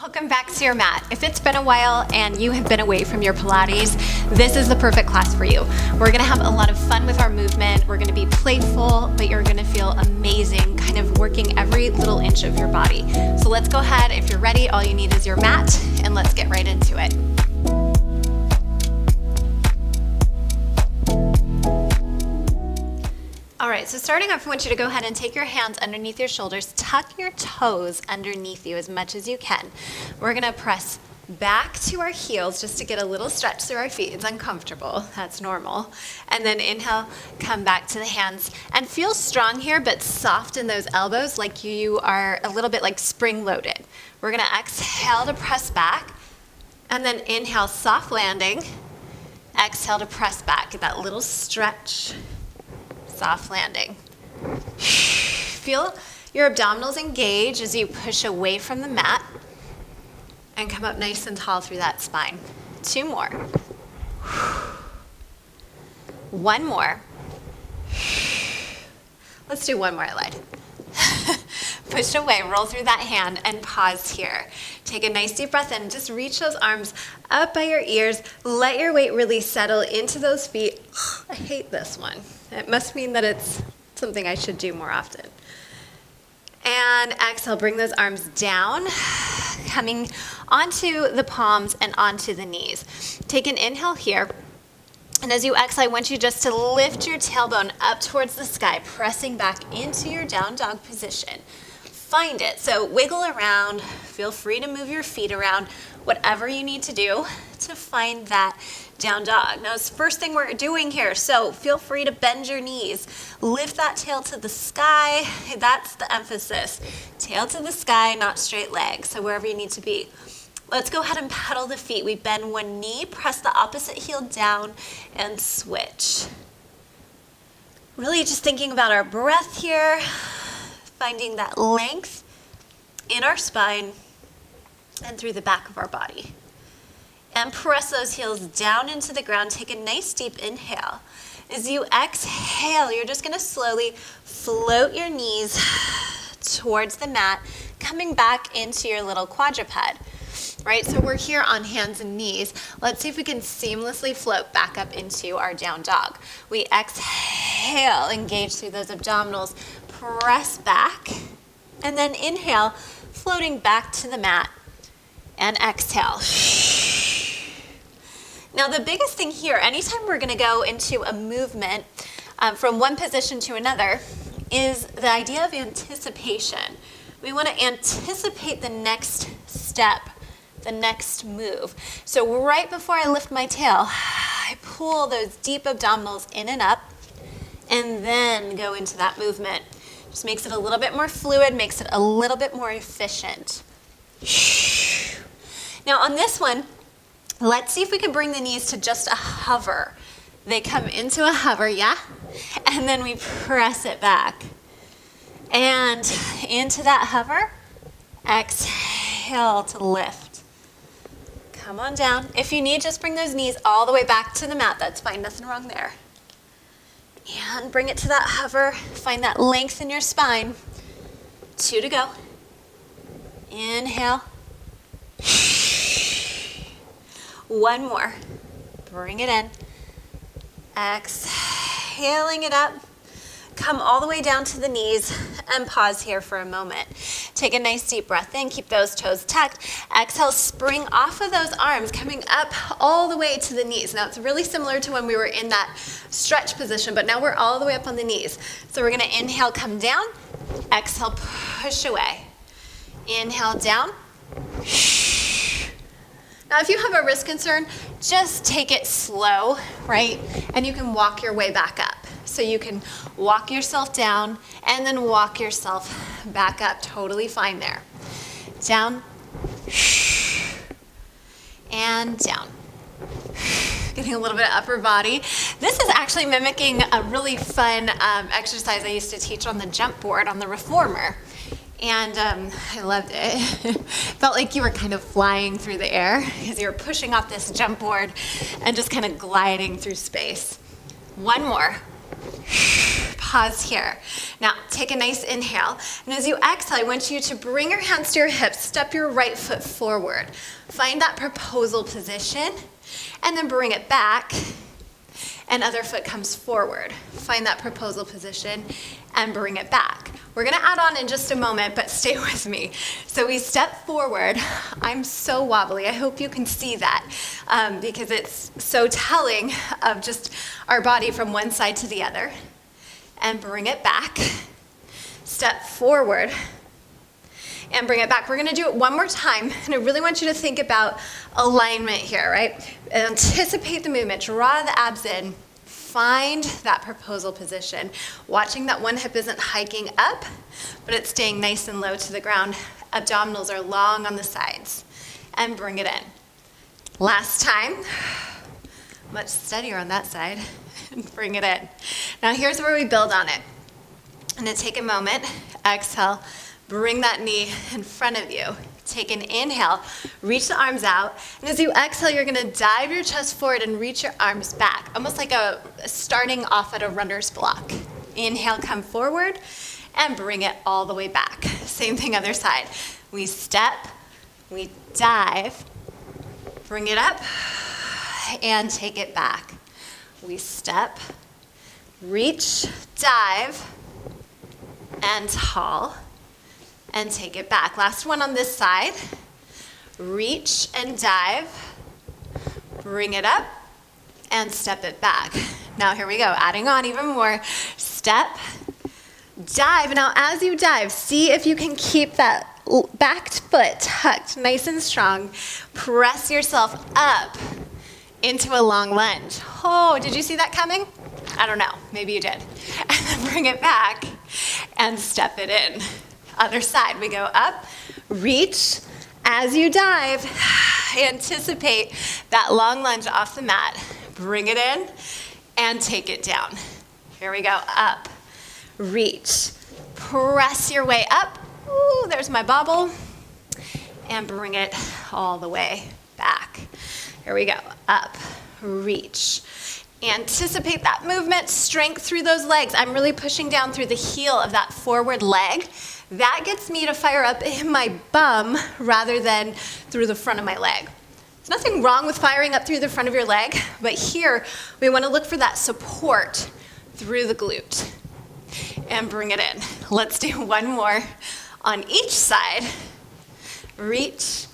Welcome back to your mat. If it's been a while and you have been away from your Pilates, this is the perfect class for you. We're gonna have a lot of fun with our movement. We're gonna be playful, but you're gonna feel amazing, kind of working every little inch of your body. So let's go ahead. If you're ready, all you need is your mat, and let's get right into it. All right, so starting off, I want you to go ahead and take your hands underneath your shoulders, tuck your toes underneath you as much as you can. We're gonna press back to our heels just to get a little stretch through our feet. It's uncomfortable, that's normal. And then inhale, come back to the hands. And feel strong here, but soft in those elbows like you are a little bit like spring-loaded. We're gonna exhale to press back, and then inhale, soft landing. Exhale to press back, get that little stretch. Soft landing. Feel your abdominals engage as you push away from the mat and come up nice and tall through that spine. 2 more. 1 more. Let's do 1 more, I lied. Push away, roll through that hand, and pause here. Take a nice deep breath in. Just reach those arms up by your ears. Let your weight really settle into those feet. I hate this one. It must mean that it's something I should do more often. And exhale, bring those arms down, coming onto the palms and onto the knees. Take an inhale here. And as you exhale, I want you just to lift your tailbone up towards the sky, pressing back into your down dog position. Find it. So wiggle around. Feel free to move your feet around, whatever you need to do to find that down dog. Now, it's the first thing we're doing here, so feel free to bend your knees. Lift that tail to the sky. That's the emphasis. Tail to the sky, not straight legs, so wherever you need to be. Let's go ahead and pedal the feet. We bend one knee, press the opposite heel down, and switch. Really just thinking about our breath here, finding that length in our spine and through the back of our body. And press those heels down into the ground. Take a nice deep inhale. As you exhale, you're just gonna slowly float your knees towards the mat, coming back into your little quadruped. Right, so we're here on hands and knees. Let's see if we can seamlessly float back up into our down dog. We exhale, engage through those abdominals, press back, and then inhale, floating back to the mat, and exhale. Now the biggest thing here, anytime we're gonna go into a movement from one position to another, is the idea of anticipation. We wanna anticipate the next step, the next move. So right before I lift my tail, I pull those deep abdominals in and up, and then go into that movement. Just makes it a little bit more fluid, makes it a little bit more efficient. Now on this one, let's see if we can bring the knees to just a hover. They come into a hover, yeah? And then we press it back. And into that hover, exhale to lift. Come on down. If you need, just bring those knees all the way back to the mat. That's fine, nothing wrong there. And bring it to that hover. Find that length in your spine. 2 to go. Inhale. 1 more. Bring it in. Exhaling it up. Come all the way down to the knees and pause here for a moment. Take a nice deep breath in, keep those toes tucked. Exhale, spring off of those arms, coming up all the way to the knees. Now it's really similar to when we were in that stretch position, but now we're all the way up on the knees. So we're gonna inhale, come down. Exhale, push away. Inhale, down. Now, if you have a wrist concern, just take it slow, right? And you can walk your way back up. So you can walk yourself down and then walk yourself back up. Totally fine there. Down and down. Getting a little bit of upper body. This is actually mimicking a really fun exercise I used to teach on the jumpboard on the reformer. And I loved it. Felt like you were kind of flying through the air because you were pushing off this jump board and just kind of gliding through space. 1 more. pause here. Now, take a nice inhale. And as you exhale, I want you to bring your hands to your hips, step your right foot forward. Find that proposal position, and then bring it back, and other foot comes forward. Find that proposal position, and bring it back. We're gonna add on in just a moment, but stay with me. So we step forward. I'm so wobbly. I hope you can see that because it's so telling of just our body from one side to the other. And bring it back. Step forward and bring it back. We're gonna do it one more time, and I really want you to think about alignment here, right? Anticipate the movement, draw the abs in, find that proposal position. Watching that one hip isn't hiking up, but it's staying nice and low to the ground. Abdominals are long on the sides, and bring it in. Last time, much steadier on that side, and bring it in. Now here's where we build on it. I'm gonna take a moment, exhale, bring that knee in front of you. Take an inhale, reach the arms out, and as you exhale, you're gonna dive your chest forward and reach your arms back, almost like a starting off at a runner's block. Inhale, come forward, and bring it all the way back. Same thing other side. We step, we dive, bring it up, and take it back. We step, reach, dive, and haul, and take it back. Last one on this side. Reach and dive, bring it up, and step it back. Now here we go, adding on even more. Step, dive. Now as you dive, see if you can keep that back foot tucked nice and strong. Press yourself up into a long lunge. Oh, did you see that coming? I don't know, maybe you did. And then bring it back and step it in. Other side, we go up, reach. As you dive, anticipate that long lunge off the mat. Bring it in and take it down. Here we go, up, reach. Press your way up. Ooh, there's my bobble. And bring it all the way back. Here we go, up, reach. Anticipate that movement, strength through those legs. I'm really pushing down through the heel of that forward leg. That gets me to fire up in my bum rather than through the front of my leg. There's nothing wrong with firing up through the front of your leg, but here we want to look for that support through the glute. And bring it in. Let's do one more on each side. Reach,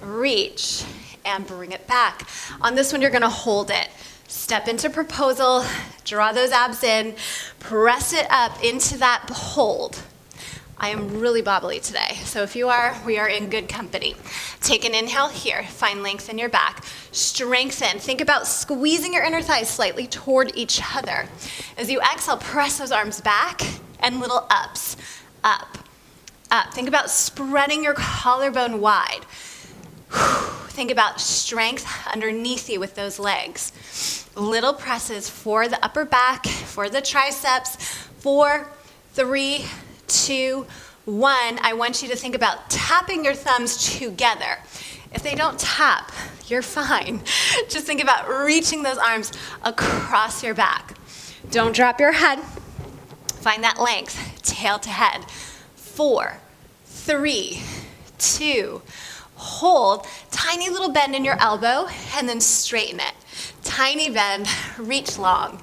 reach, and bring it back. On this one, you're gonna hold it. Step into proposal, draw those abs in, press it up into that hold. I am really bobbly today, so if you are, we are in good company. Take an inhale here, find length in your back. Strengthen, think about squeezing your inner thighs slightly toward each other. As you exhale, press those arms back and little ups, up, up. Think about spreading your collarbone wide. Think about strength underneath you with those legs. Little presses for the upper back, for the triceps. 4, 3, 2, 1. I want you to think about tapping your thumbs together. If they don't tap, you're fine. Just think about reaching those arms across your back. Don't drop your head. Find that length, tail to head. 4, 3, 2, hold, tiny little bend in your elbow, and then straighten it. Tiny bend, reach long.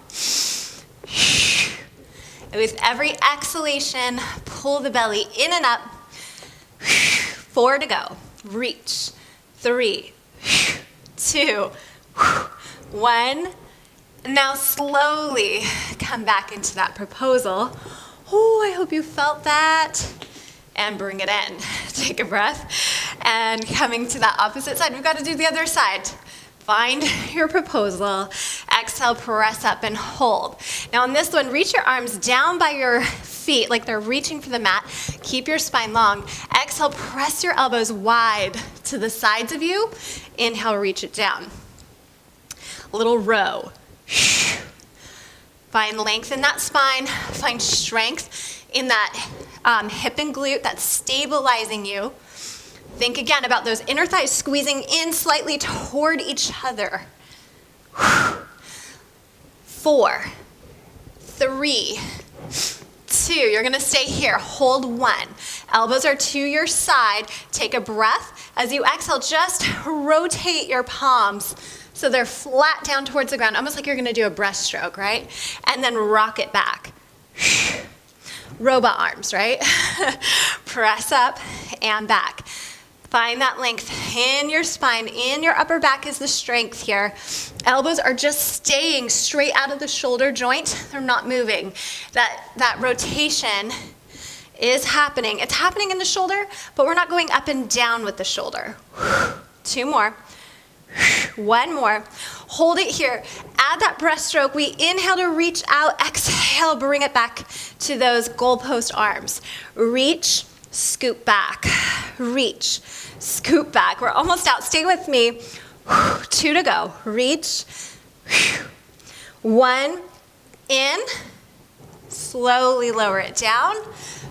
With every exhalation, pull the belly in and up. 4 to go. Reach. 3, 2, 1. Now slowly come back into that proposal. Oh, I hope you felt that. And bring it in. Take a breath. And coming to that opposite side, we've got to do the other side. Find your proposal. Exhale, press up and hold. Now on this one, reach your arms down by your feet like they're reaching for the mat. Keep your spine long. Exhale, press your elbows wide to the sides of you. Inhale, reach it down. Little row. Find length in that spine. Find strength in that hip and glute that's stabilizing you. Think again about those inner thighs squeezing in slightly toward each other. 4, 3, 2, you're gonna stay here, hold 1. Elbows are to your side, take a breath. As you exhale, just rotate your palms so they're flat down towards the ground, almost like you're gonna do a breaststroke, right? And then rock it back. Robot arms, right? Press up and back. Find that length in your spine, in your upper back is the strength here. Elbows are just staying straight out of the shoulder joint. They're not moving. That rotation is happening. It's happening in the shoulder, but we're not going up and down with the shoulder. 2 more. 1 more. Hold it here. Add that breaststroke. We inhale to reach out. Exhale, bring it back to those goalpost arms. Reach, scoop back. Reach, scoop back. We're almost out. Stay with me. 2 to go. Reach. 1. In. Slowly lower it down.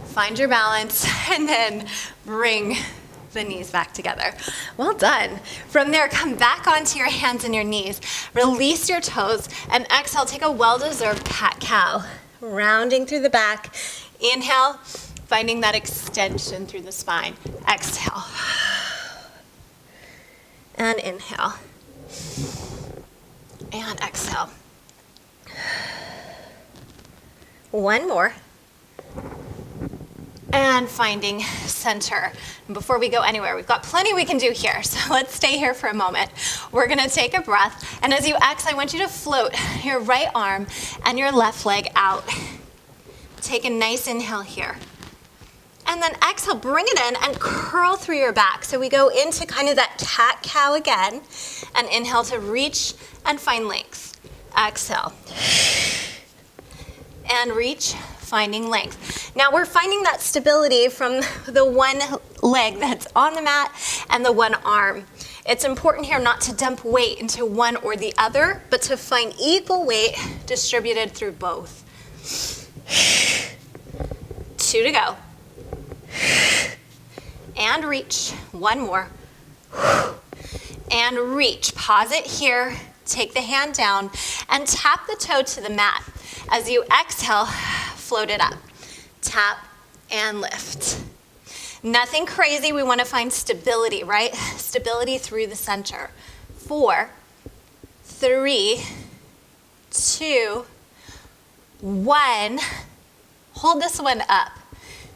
Find your balance. And then bring the knees back together. Well done. From there, come back onto your hands and your knees. Release your toes and exhale. Take a well-deserved cat-cow. Rounding through the back. Inhale, finding that extension through the spine. Exhale. And inhale. And exhale. 1 more. And finding center. And before we go anywhere, we've got plenty we can do here, so let's stay here for a moment. We're gonna take a breath, and as you exhale, I want you to float your right arm and your left leg out. Take a nice inhale here. And then exhale, bring it in and curl through your back. So we go into kind of that cat-cow again, and inhale to reach and find length. Exhale. And reach, finding length. Now we're finding that stability from the one leg that's on the mat and the one arm. It's important here not to dump weight into one or the other, but to find equal weight distributed through both. 2 to go. And reach. 1 more. And reach. Pause it here. Take the hand down and tap the toe to the mat. As you exhale, float it up. Tap and lift. Nothing crazy. We want to find stability, right? Stability through the center. 4, 3, 2, 1. Hold this one up.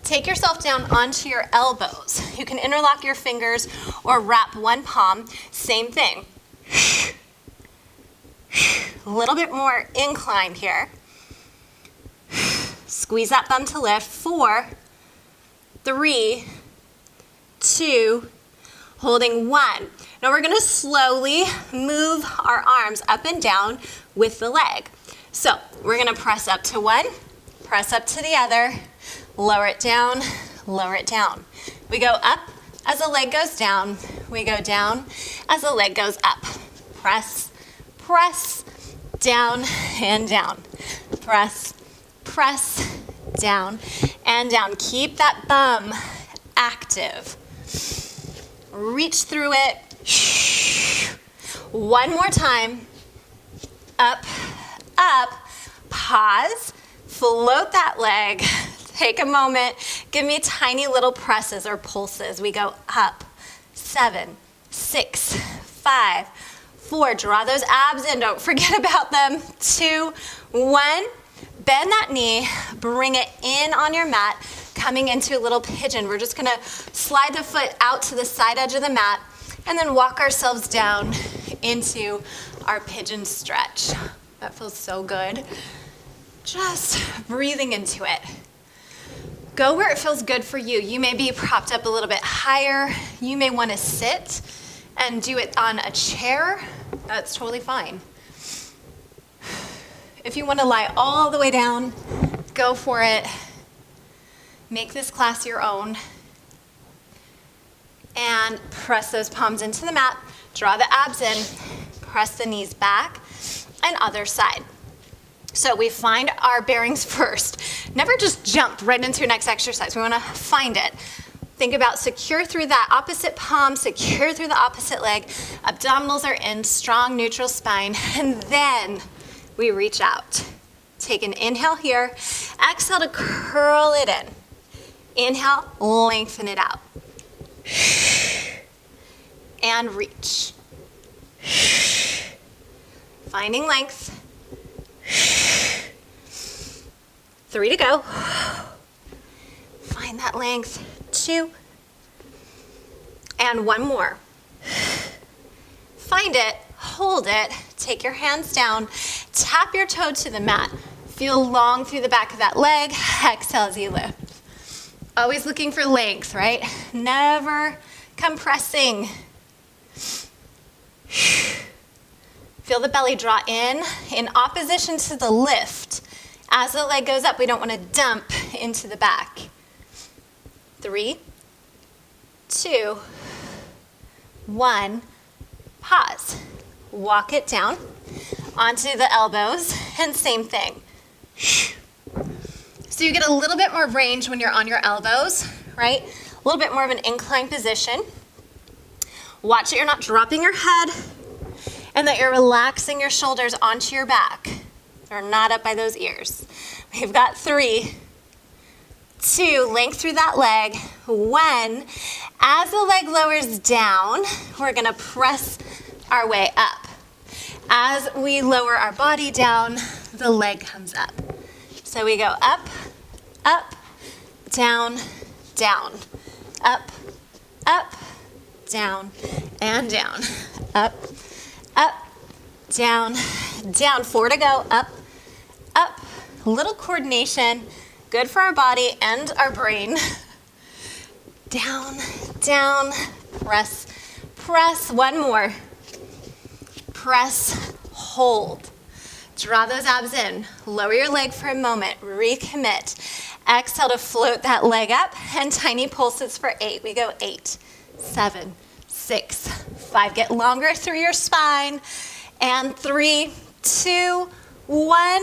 Take yourself down onto your elbows. You can interlock your fingers or wrap one palm. Same thing. A little bit more incline here. Squeeze that bum to lift. 4, 3, 2, holding 1. Now we're going to slowly move our arms up and down with the leg. So we're going to press up to one, press up to the other, lower it down, lower it down. We go up as the leg goes down. We go down as the leg goes up. Press, press, down and down. Press, press, down and down. Keep that bum active. Reach through it. One more time. Up, up, pause, float that leg. Take a moment. Give me tiny little presses or pulses. We go up. 7, 6, 5, 4. Draw those abs in. Don't forget about them. 2, 1. Bend that knee. Bring it in on your mat. Coming into a little pigeon. We're just going to slide the foot out to the side edge of the mat and then walk ourselves down into our pigeon stretch. That feels so good. Just breathing into it. Go where it feels good for you. You may be propped up a little bit higher. You may want to sit and do it on a chair. That's totally fine. If you want to lie all the way down, go for it. Make this class your own. And press those palms into the mat. Draw the abs in. Press the knees back. And other side. So we find our bearings first. Never just jump right into your next exercise. We want to find it. Think about secure through that opposite palm, secure through the opposite leg. Abdominals are in, strong neutral spine. And then we reach out. Take an inhale here. Exhale to curl it in. Inhale, lengthen it out. And reach. Finding length. 3 to go. Find that length. 2. And 1 more. Find it, hold it, take your hands down, tap your toe to the mat. Feel long through the back of that leg. Exhale as you lift. Always looking for length, right? Never compressing. Feel the belly draw in opposition to the lift. As the leg goes up, we don't want to dump into the back. 3, 2, 1, pause. Walk it down onto the elbows, and same thing. So you get a little bit more range when you're on your elbows, right? A little bit more of an inclined position. Watch that you're not dropping your head and that you're relaxing your shoulders onto your back. They're not up by those ears. We've got 3, 2, length through that leg. 1, as the leg lowers down, we're gonna press our way up. As we lower our body down, the leg comes up. So we go up, up, down, down, up, up, down, and down, up, up, down, down. 4 to go, up, up. A little coordination, good for our body and our brain. Down, down, press, press. 1 more. Press, hold. Draw those abs in. Lower your leg for a moment. Recommit. Exhale to float that leg up, and tiny pulses for 8. We go 8, 7, 6, 5. Get longer through your spine. And 3, 2, 1.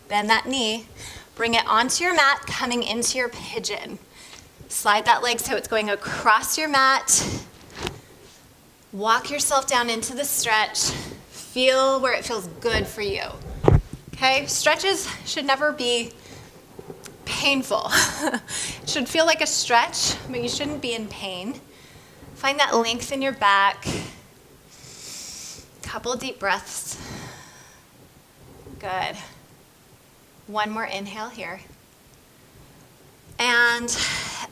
Bend that knee. Bring it onto your mat, coming into your pigeon. Slide that leg so it's going across your mat. Walk yourself down into the stretch. Feel where it feels good for you. Okay? Stretches should never be painful. It should feel like a stretch, but you shouldn't be in pain. Find that length in your back. Couple deep breaths. Good. 1 more inhale here. And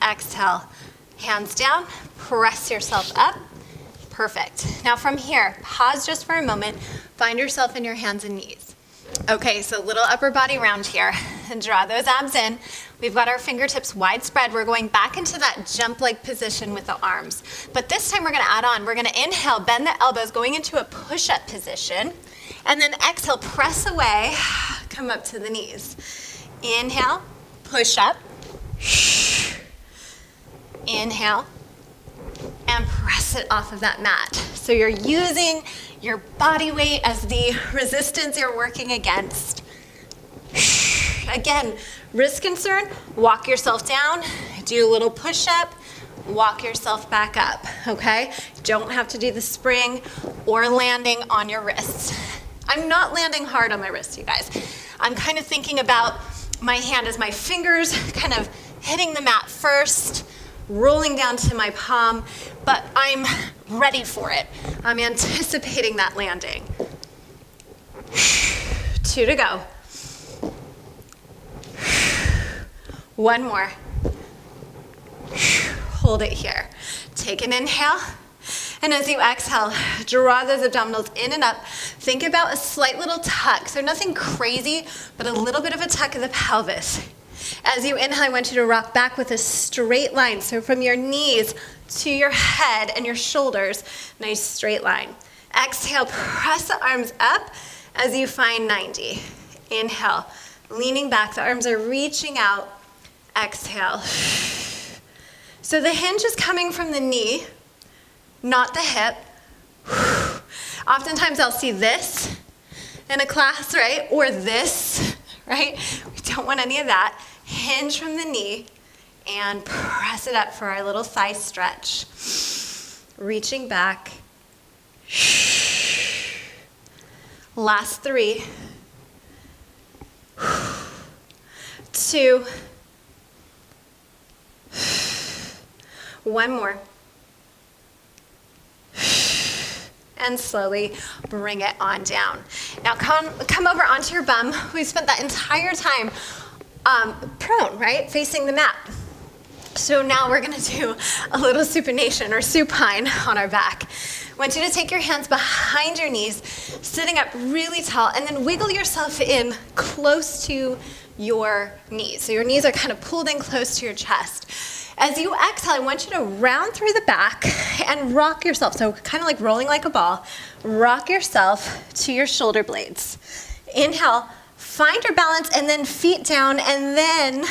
exhale. Hands down, press yourself up. Perfect. Now from here, pause just for a moment. Find yourself in your hands and knees. Okay, so little upper body round here. And draw those abs in. We've got our fingertips wide spread. We're going back into that jump leg position with the arms. But this time we're gonna add on. We're gonna inhale, bend the elbows, going into a push-up position. And then exhale, press away, come up to the knees. Inhale, push up. Inhale, and press it off of that mat. So you're using your body weight as the resistance you're working against. Again, wrist concern, walk yourself down, do a little push-up, walk yourself back up, okay? Don't have to do the spring or landing on your wrists. I'm not landing hard on my wrists, you guys. I'm kind of thinking about my hand as my fingers kind of hitting the mat first, rolling down to my palm, but I'm ready for it. I'm anticipating that landing. 2 to go. 1 more. Hold it here. Take an inhale. And as you exhale, draw those abdominals in and up. Think about a slight little tuck. So nothing crazy, but a little bit of a tuck of the pelvis. As you inhale, I want you to rock back with a straight line. So from your knees to your head and your shoulders, nice straight line. Exhale, press the arms up as you find 90. Inhale, leaning back, the arms are reaching out. Exhale. So the hinge is coming from the knee, not the hip. Oftentimes I'll see this in a class, right? Or this, right? We don't want any of that. Hinge from the knee and press it up for our little thigh stretch. Reaching back. Last 3. 2. One more. And slowly bring it on down. Now come over onto your bum. We spent that entire time prone, right? Facing the mat. So now we're gonna do a little supination or supine on our back. I want you to take your hands behind your knees, sitting up really tall, and then wiggle yourself in close to your knees. So your knees are kind of pulled in close to your chest. As you exhale, I want you to round through the back and rock yourself. So kind of like rolling like a ball. Rock yourself to your shoulder blades. Inhale, find your balance, and then feet down, and then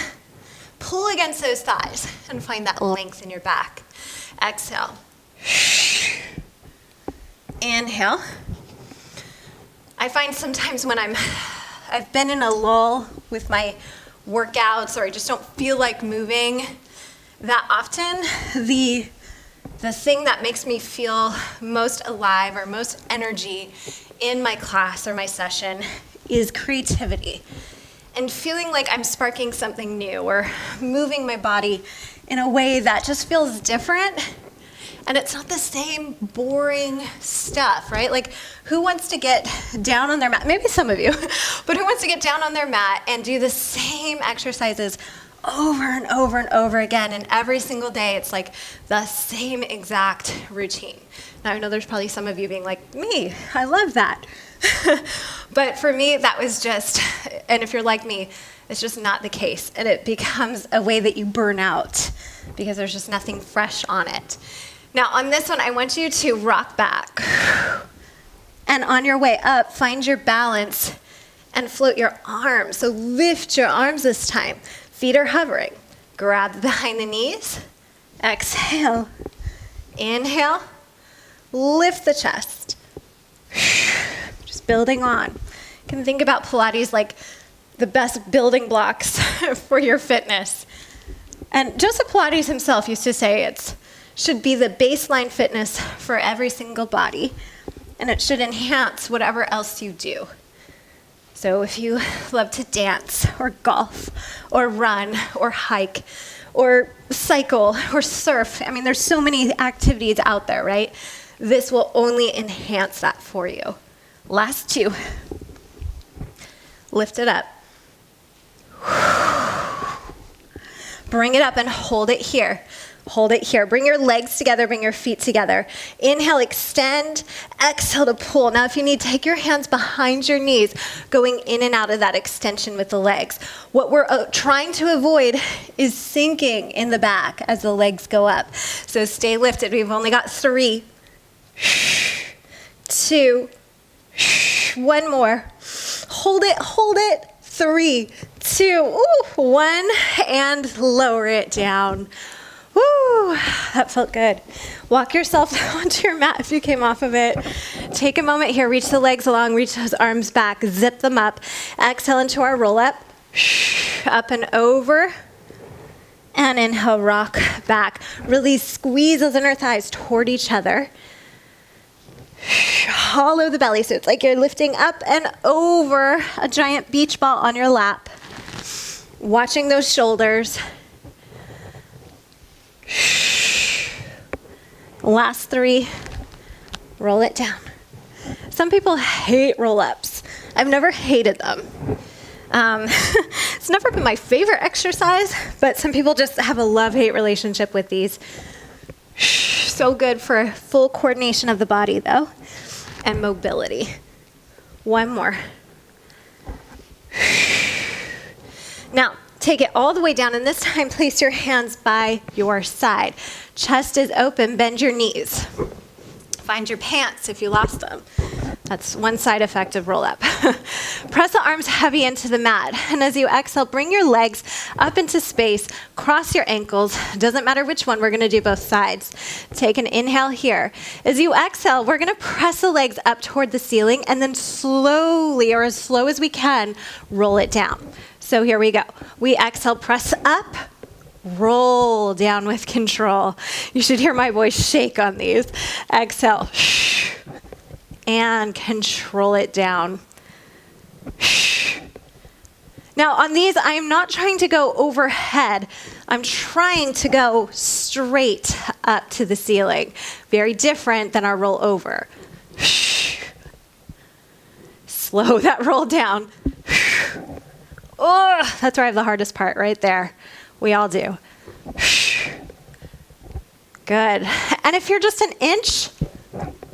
pull against those thighs and find that length in your back. Exhale. Inhale. I find sometimes when I've been in a lull with my workouts, or I just don't feel like moving that often, the thing that makes me feel most alive or most energy in my class or my session is creativity. And feeling like I'm sparking something new or moving my body in a way that just feels different. And it's not the same boring stuff, right? Like, who wants to get down on their mat? Maybe some of you, but who wants to get down on their mat and do the same exercises over and over and over again, and every single day it's like the same exact routine. Now I know there's probably some of you being like, me, I love that. But for me, that was just, and if you're like me, it's just not the case. And it becomes a way that you burn out because there's just nothing fresh on it. Now on this one, I want you to rock back. And on your way up, find your balance and float your arms. So lift your arms this time. Feet are hovering. Grab behind the knees. Exhale. Inhale. Lift the chest. Just building on. You can think about Pilates like the best building blocks for your fitness. And Joseph Pilates himself used to say it should be the baseline fitness for every single body, and it should enhance whatever else you do. So if you love to dance or golf or run or hike or cycle or surf, I mean, there's so many activities out there, right? This will only enhance that for you. Last 2. Lift it up. Bring it up and hold it here. Hold it here. Bring your legs together, bring your feet together. Inhale, extend. Exhale to pull. Now if you need, take your hands behind your knees, going in and out of that extension with the legs. What we're trying to avoid is sinking in the back as the legs go up. So stay lifted. We've only got 3, 2, 1 more. Hold it. 3, 2, 1, and lower it down. Woo, that felt good. Walk yourself onto your mat if you came off of it. Take a moment here, reach the legs along, reach those arms back, zip them up. Exhale into our roll up. Up and over. And inhale, rock back. Really squeeze those inner thighs toward each other. Hollow the belly, so it's like you're lifting up and over a giant beach ball on your lap. Watching those shoulders. Last 3, roll it down. Some people hate roll-ups. I've never hated them. It's never been my favorite exercise, but some people just have a love-hate relationship with these. So good for full coordination of the body, though, and mobility. 1 more. Now, take it all the way down, and this time place your hands by your side. Chest is open, bend your knees. Find your pants if you lost them. That's one side effect of roll up. Press the arms heavy into the mat, and as you exhale, bring your legs up into space, cross your ankles. Doesn't matter which one, we're gonna do both sides. Take an inhale here. As you exhale, we're gonna press the legs up toward the ceiling, and then slowly, or as slow as we can, roll it down. So here we go. We exhale, press up, roll down with control. You should hear my voice shake on these. Exhale, and control it down. Now on these, I am not trying to go overhead. I'm trying to go straight up to the ceiling. Very different than our roll over. Slow that roll down. Oh, that's where I have the hardest part, right there. We all do. Good. And if you're just an inch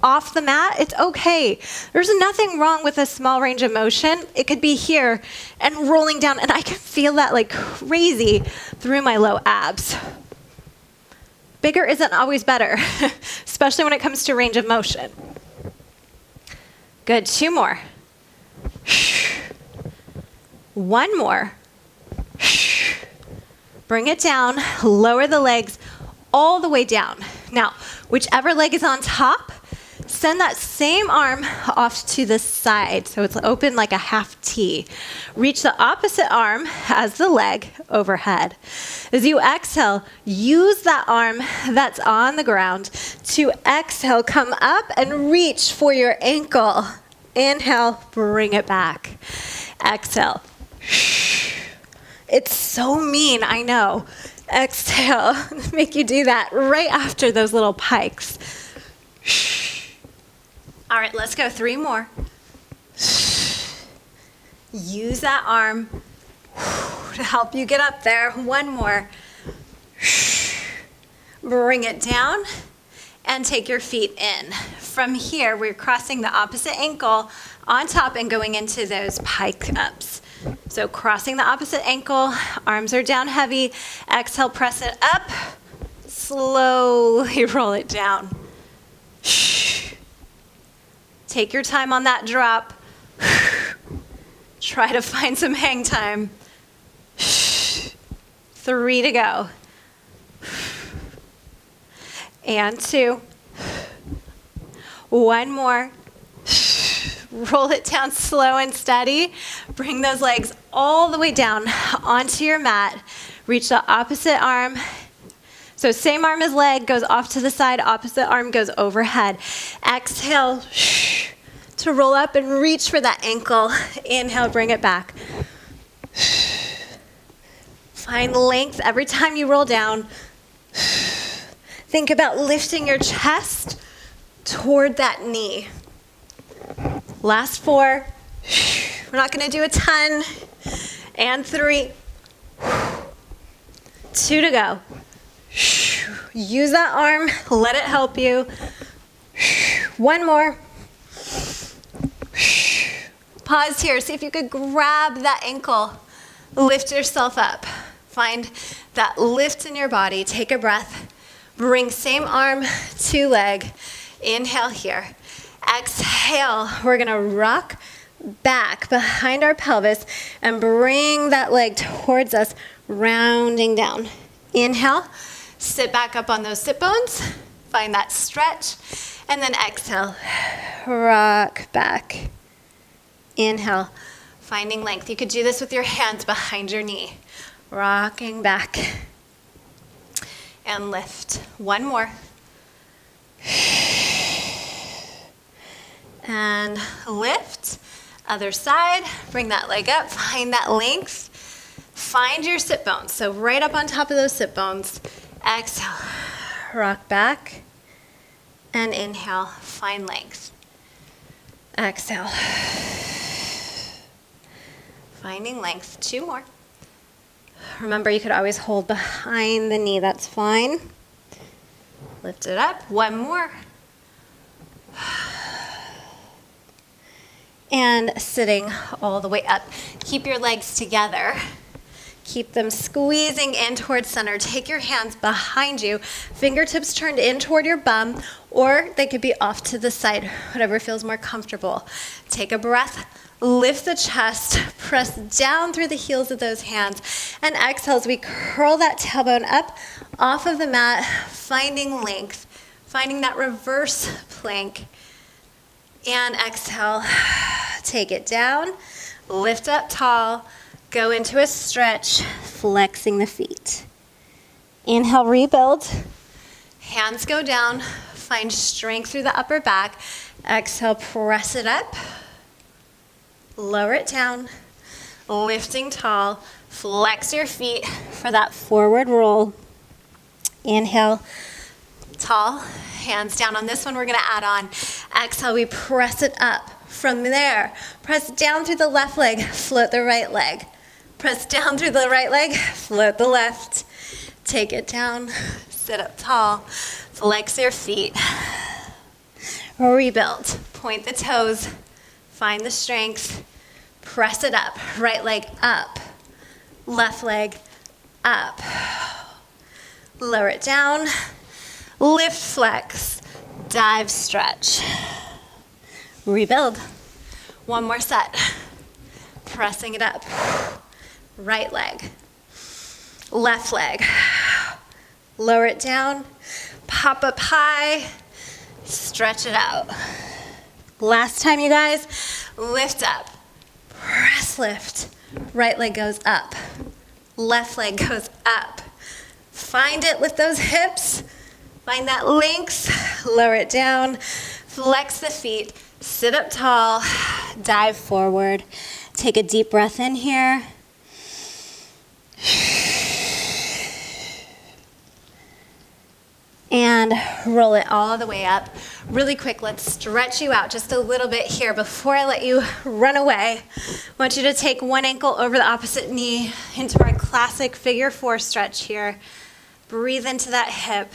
off the mat, it's okay. There's nothing wrong with a small range of motion. It could be here and rolling down, and I can feel that like crazy through my low abs. Bigger isn't always better, especially when it comes to range of motion. Good, 2 more. One more. Bring it down, lower the legs all the way down. Now, whichever leg is on top, send that same arm off to the side so it's open like a half T. Reach the opposite arm as the leg overhead. As you exhale, use that arm that's on the ground to exhale, come up and reach for your ankle. Inhale, bring it back. Exhale. It's so mean, I know. Exhale, make you do that right after those little pikes. All right, let's go 3 more. Use that arm to help you get up there. 1 more. Bring it down and take your feet in. From here, we're crossing the opposite ankle on top and going into those pike ups. So crossing the opposite ankle, arms are down heavy. Exhale, press it up. Slowly roll it down. Take your time on that drop. Try to find some hang time. 3 to go. And 2. 1 more. Roll it down slow and steady. Bring those legs all the way down onto your mat. Reach the opposite arm. So same arm as leg goes off to the side, opposite arm goes overhead. Exhale to roll up and reach for that ankle. Inhale, bring it back. Find length every time you roll down. Think about lifting your chest toward that knee. Last 4. We're not going to do a ton. And 3. 2 to go. Use that arm. Let it help you. 1 more. Pause here. See if you could grab that ankle. Lift yourself up. Find that lift in your body. Take a breath. Bring same arm to leg. Inhale here. Exhale, we're gonna rock back behind our pelvis and bring that leg towards us, rounding down. Inhale, sit back up on those sit bones, find that stretch, and then exhale, rock back. Inhale, finding length. You could do this with your hands behind your knee, rocking back, and lift. 1 more. And lift, other side, bring that leg up, find that length, find your sit bones. So right up on top of those sit bones, exhale, rock back, and inhale, find length. Exhale, finding length. 2 more. Remember, you could always hold behind the knee, that's fine. Lift it up, 1 more. And sitting all the way up. Keep your legs together. Keep them squeezing in towards center. Take your hands behind you. Fingertips turned in toward your bum, or they could be off to the side, whatever feels more comfortable. Take a breath. Lift the chest. Press down through the heels of those hands. And exhale as we curl that tailbone up off of the mat, finding length, finding that reverse plank. And exhale, take it down, lift up tall, go into a stretch, flexing the feet. Inhale, rebuild. Hands go down, find strength through the upper back. Exhale, press it up, lower it down, lifting tall. Flex your feet for that forward roll. Inhale, tall, hands down. On this one, we're gonna add on. Exhale, we press it up. From there, press down through the left leg, float the right leg. Press down through the right leg, float the left. Take it down, sit up tall, flex your feet. Rebuild, point the toes, find the strength, press it up. Right leg up, left leg up. Lower it down, lift, flex, dive, stretch. Rebuild. One more set. Pressing it up. Right leg, left leg. Lower it down, pop up high, stretch it out. Last time, you guys, lift up, press lift. Right leg goes up, left leg goes up. Find it with those hips. Find that length, lower it down, flex the feet, sit up tall, dive forward. Take a deep breath in here. And roll it all the way up. Really quick, let's stretch you out just a little bit here before I let you run away. I want you to take one ankle over the opposite knee into our classic figure 4 stretch here. Breathe into that hip.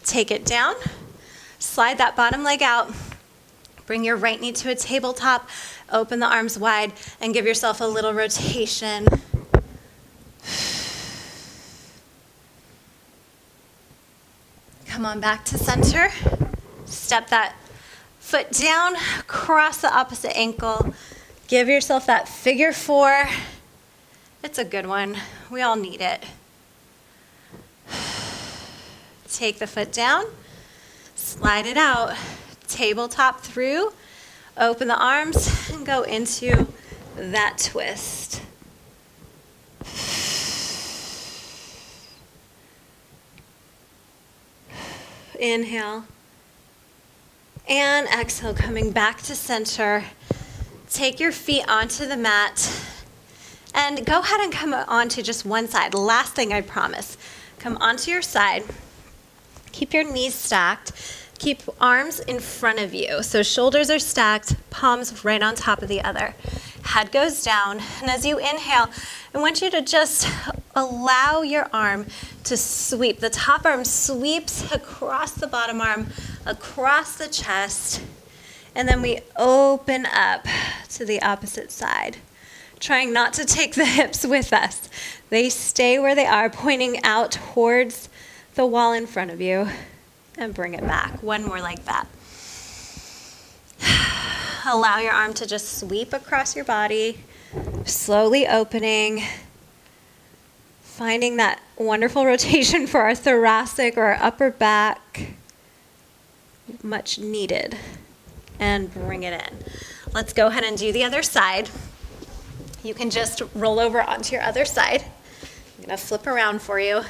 Take it down. Slide that bottom leg out. Bring your right knee to a tabletop. Open the arms wide and give yourself a little rotation. Come on back to center. Step that foot down, cross the opposite ankle. Give yourself that figure 4. It's a good one. We all need it. Take the foot down, slide it out, tabletop through, open the arms, and go into that twist. Inhale. And exhale, coming back to center. Take your feet onto the mat. And go ahead and come onto just one side. Last thing I promise. Come onto your side. Keep your knees stacked. Keep arms in front of you. So shoulders are stacked, palms right on top of the other. Head goes down. And as you inhale, I want you to just allow your arm to sweep. The top arm sweeps across the bottom arm, across the chest. And then we open up to the opposite side. Trying not to take the hips with us. They stay where they are, pointing out towards the wall in front of you. And bring it back. One more like that. Allow your arm to just sweep across your body, slowly opening, finding that wonderful rotation for our thoracic or our upper back. Much needed. And bring it in. Let's go ahead and do the other side. You can just roll over onto your other side. I'm going to flip around for you.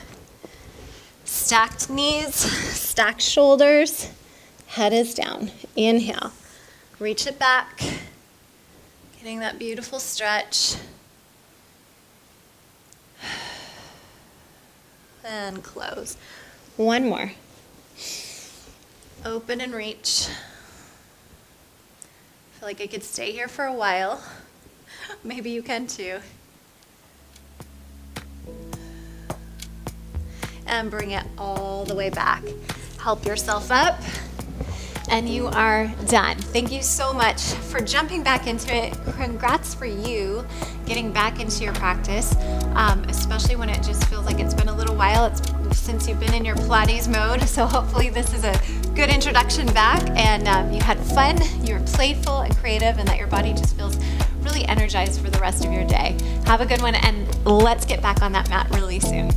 Stacked knees, stacked shoulders, head is down. Inhale, reach it back, getting that beautiful stretch. And close. One more. Open and reach. I feel like I could stay here for a while. Maybe you can too. And bring it all the way back. Help yourself up, and you are done. Thank you so much for jumping back into it. Congrats for you getting back into your practice, especially when it just feels like it's been a little while since you've been in your Pilates mode. So hopefully this is a good introduction back, and you had fun, you were playful and creative, and that your body just feels really energized for the rest of your day. Have a good one, and let's get back on that mat really soon.